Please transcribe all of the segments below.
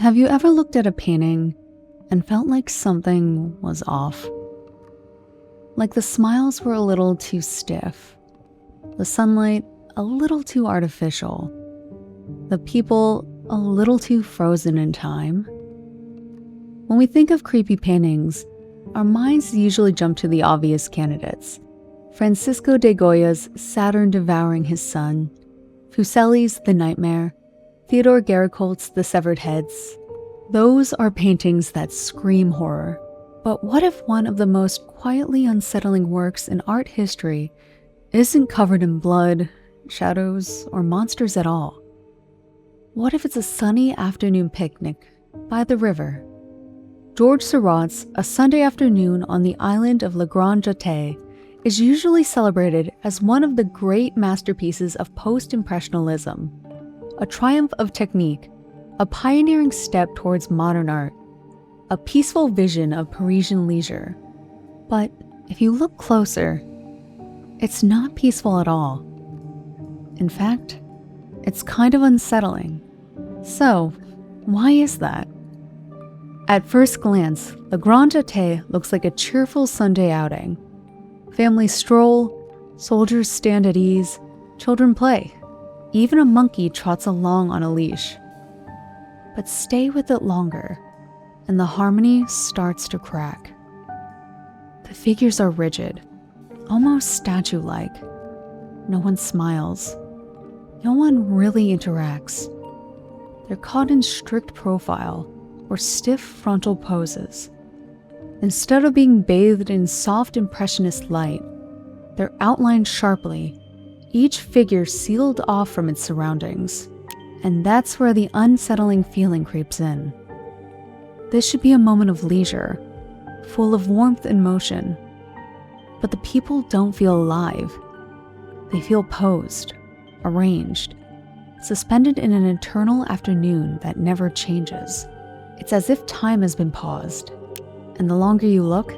Have you ever looked at a painting and felt like something was off? Like the smiles were a little too stiff, the sunlight a little too artificial, the people a little too frozen in time? When we think of creepy paintings, our minds usually jump to the obvious candidates. Francisco de Goya's Saturn devouring his son, Fuseli's The Nightmare, Theodore Géricault's The Severed Heads. Those are paintings that scream horror. But what if one of the most quietly unsettling works in art history isn't covered in blood, shadows, or monsters at all? What if it's a sunny afternoon picnic by the river? George Seurat's A Sunday Afternoon on the island of Grande Jatte is usually celebrated as one of the great masterpieces of Post-Impressionism, a triumph of technique, a pioneering step towards modern art, a peaceful vision of Parisian leisure. But if you look closer, it's not peaceful at all. In fact, it's kind of unsettling. So, why is that? At first glance, the Grande Jatte looks like a cheerful Sunday outing. Families stroll, soldiers stand at ease, children play. Even a monkey trots along on a leash. But stay with it longer, and the harmony starts to crack. The figures are rigid, almost statue-like. No one smiles. No one really interacts. They're caught in strict profile or stiff frontal poses. Instead of being bathed in soft impressionist light, they're outlined sharply, each figure sealed off from its surroundings. And that's where the unsettling feeling creeps in. This should be a moment of leisure, full of warmth and motion. But the people don't feel alive. They feel posed, arranged, suspended in an eternal afternoon that never changes. It's as if time has been paused. And the longer you look,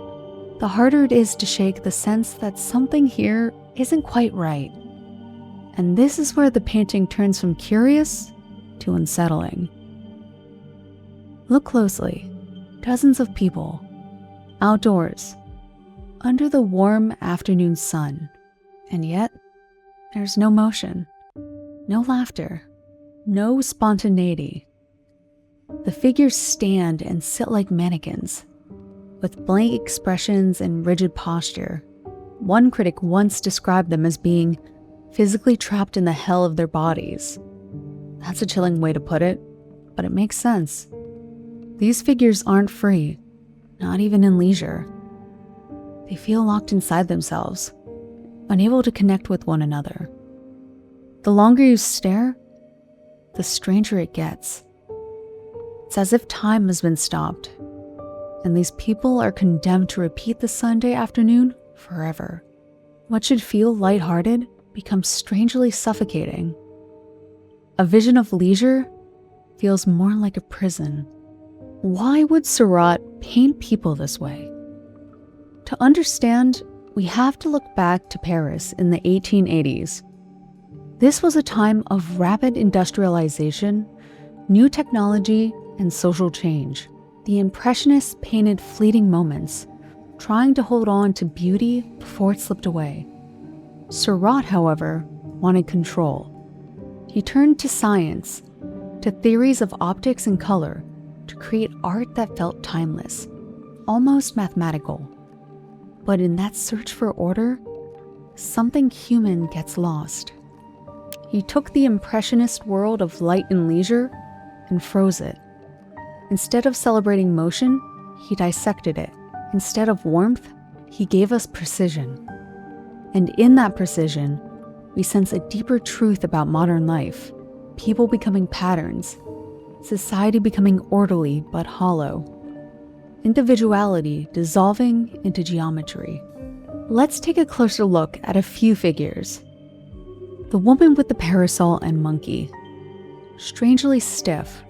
the harder it is to shake the sense that something here isn't quite right. And this is where the painting turns from curious to unsettling. Look closely. Dozens of people, outdoors, under the warm afternoon sun. And yet, there's no motion, no laughter, no spontaneity. The figures stand and sit like mannequins, with blank expressions and rigid posture. One critic once described them as being physically trapped in the hell of their bodies. That's a chilling way to put it, but it makes sense. These figures aren't free, not even in leisure. They feel locked inside themselves, unable to connect with one another. The longer you stare, the stranger it gets. It's as if time has been stopped, and these people are condemned to repeat the Sunday afternoon forever. What should feel lighthearted becomes strangely suffocating. A vision of leisure feels more like a prison. Why would Seurat paint people this way? To understand, we have to look back to Paris in the 1880s. This was a time of rapid industrialization, new technology, and social change. The Impressionists painted fleeting moments, trying to hold on to beauty before it slipped away. Seurat, however, wanted control. He turned to science, to theories of optics and color, to create art that felt timeless, almost mathematical. But in that search for order, something human gets lost. He took the Impressionist world of light and leisure and froze it. Instead of celebrating motion, he dissected it. Instead of warmth, he gave us precision. And in that precision, we sense a deeper truth about modern life, people becoming patterns, society becoming orderly but hollow, individuality dissolving into geometry. Let's take a closer look at a few figures. The woman with the parasol and monkey, strangely stiff,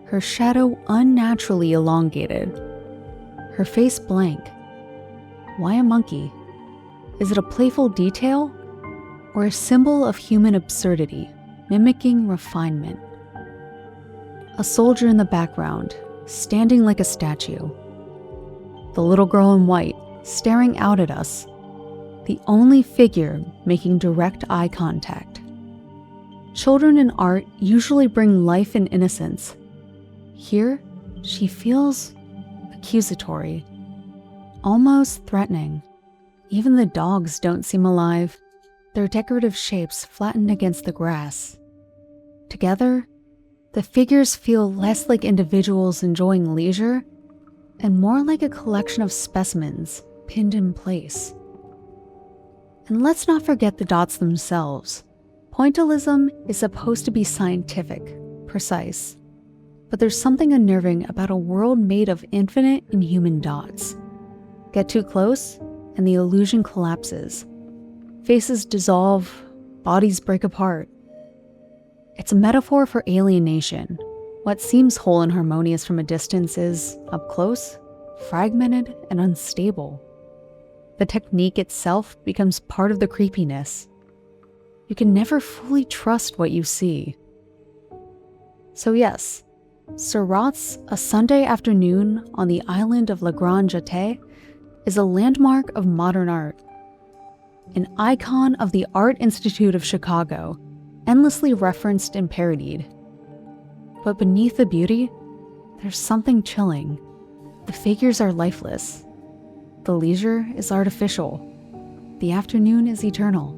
her shadow unnaturally elongated, her face blank. Why a monkey? Is it a playful detail or a symbol of human absurdity, mimicking refinement? a soldier in the background, standing like a statue. The little girl in white, staring out at us, the only figure making direct eye contact. Children in art usually bring life and innocence. Here, she feels accusatory, almost threatening. Even the dogs don't seem alive, their decorative shapes flattened against the grass. Together, the figures feel less like individuals enjoying leisure and more like a collection of specimens pinned in place. And let's not forget the dots themselves. Pointillism is supposed to be scientific, precise, but there's something unnerving about a world made of infinite inhuman dots. Get too close, and the illusion collapses. Faces dissolve, bodies break apart. It's a metaphor for alienation. What seems whole and harmonious from a distance is, up close, fragmented and unstable. The technique itself becomes part of the creepiness. You can never fully trust what you see. So yes, Seurat's A Sunday Afternoon on the island of Grande is a landmark of modern art, an icon of the Art Institute of Chicago, endlessly referenced and parodied. But beneath the beauty, there's something chilling. The figures are lifeless. The leisure is artificial. The afternoon is eternal,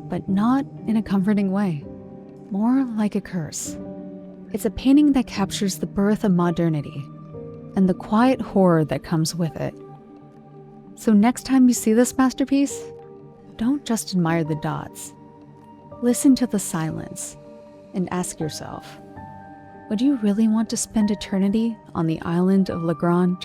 but not in a comforting way, more like a curse. It's a painting that captures the birth of modernity and the quiet horror that comes with it. So next time you see this masterpiece, don't just admire the dots. Listen to the silence and ask yourself, would you really want to spend eternity on the island of Grande?